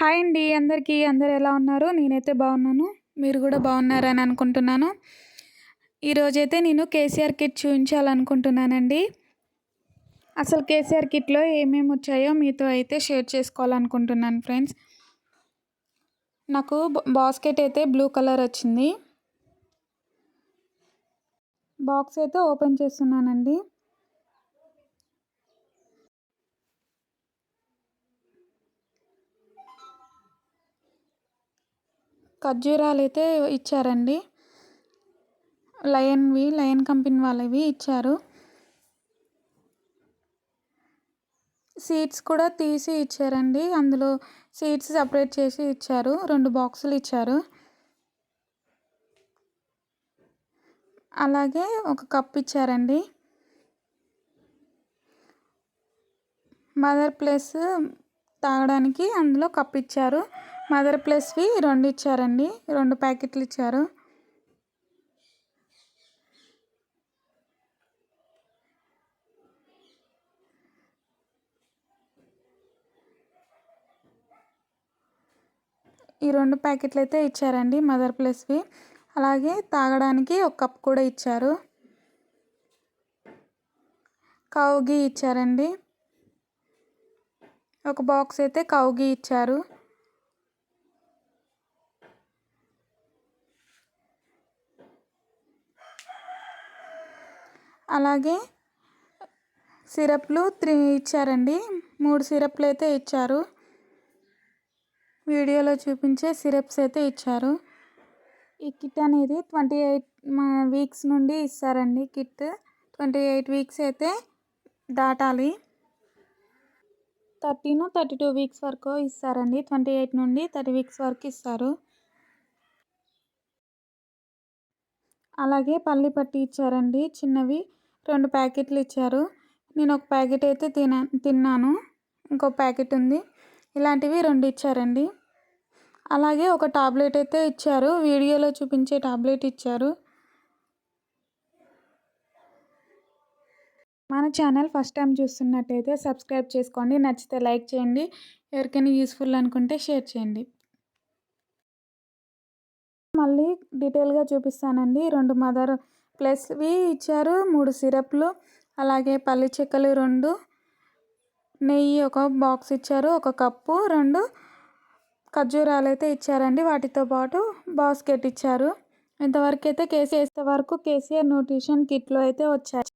Hi అండి అందరికీ. అందరూ ఎలా ఉన్నారు? నేనైతే బాగున్నాను. మీరు కూడా బాగున్నారని అనుకుంటున్నాను. ఈరోజైతే నేను కేసీఆర్ కిట్ చూపించాలనుకుంటున్నానండి. అసలు కేసీఆర్ కిట్లో ఏమేమి వచ్చాయో మీతో అయితే షేర్ చేసుకోవాలనుకుంటున్నాను ఫ్రెండ్స్. నాకు బాస్కెట్ అయితే బ్లూ కలర్ వచ్చింది. బాక్స్ అయితే ఓపెన్ చేస్తున్నానండి. ఖర్జూరాలు అయితే ఇచ్చారండి. లయన్ కంపెనీ వాళ్ళవి ఇచ్చారు. సీడ్స్ కూడా తీసి ఇచ్చారండి. అందులో సీడ్స్ సపరేట్ చేసి ఇచ్చారు. 2 బాక్సులు ఇచ్చారు. అలాగే ఒక కప్ ఇచ్చారండి. మదర్ ప్లస్ తాగడానికి అందులో కప్ ఇచ్చారు. మదర్ ప్లస్వి 2 ఇచ్చారండి. 2 ప్యాకెట్లు ఇచ్చారు. ఈ 2 ప్యాకెట్లు అయితే ఇచ్చారండి మదర్ ప్లస్వి. అలాగే తాగడానికి ఒక కప్ కూడా ఇచ్చారు. కౌగి ఇచ్చారండి. ఒక బాక్స్ అయితే కౌగి ఇచ్చారు. అలాగే సిరప్లు 3 ఇచ్చారండి. 3 సిరప్లు అయితే ఇచ్చారు. వీడియోలో చూపించే సిరప్స్ అయితే ఇచ్చారు. ఈ కిట్ అనేది 28 వీక్స్ నుండి ఇస్తారండి. కిట్ 28 వీక్స్ అయితే దాటాలి. 32 వీక్స్ వరకు ఇస్తారండి. 28 నుండి 30 వీక్స్ వరకు ఇస్తారు. అలాగే పల్లి పట్టి ఇచ్చారండి. చిన్నవి 2 ప్యాకెట్లు ఇచ్చారు. నేను ఒక ప్యాకెట్ అయితే తిన్నాను. ఇంకో ప్యాకెట్ ఉంది. ఇలాంటివి 2 ఇచ్చారండి. అలాగే ఒక టాబ్లెట్ అయితే ఇచ్చారు. వీడియోలో చూపించే టాబ్లెట్ ఇచ్చారు. మన ఛానల్ ఫస్ట్ టైం చూస్తున్నట్టయితే సబ్స్క్రైబ్ చేసుకోండి. నచ్చితే లైక్ చేయండి. ఎవరికైనా యూస్ఫుల్ అనుకుంటే షేర్ చేయండి. మళ్ళీ డీటెయిల్గా చూపిస్తానండి. 2 మదర్ ప్లస్వి ఇచ్చారు. 3 సిరప్లు, అలాగే పల్లి చెక్కలు 2, నెయ్యి ఒక బాక్స్ ఇచ్చారు. ఒక కప్పు, 2 ఖర్జూరాలు అయితే ఇచ్చారండి. వాటితో పాటు బాస్కెట్ ఇచ్చారు. ఇంతవరకు అయితే కేసీఆర్ న్యూట్రిషన్ కిట్లో అయితే వచ్చాయి.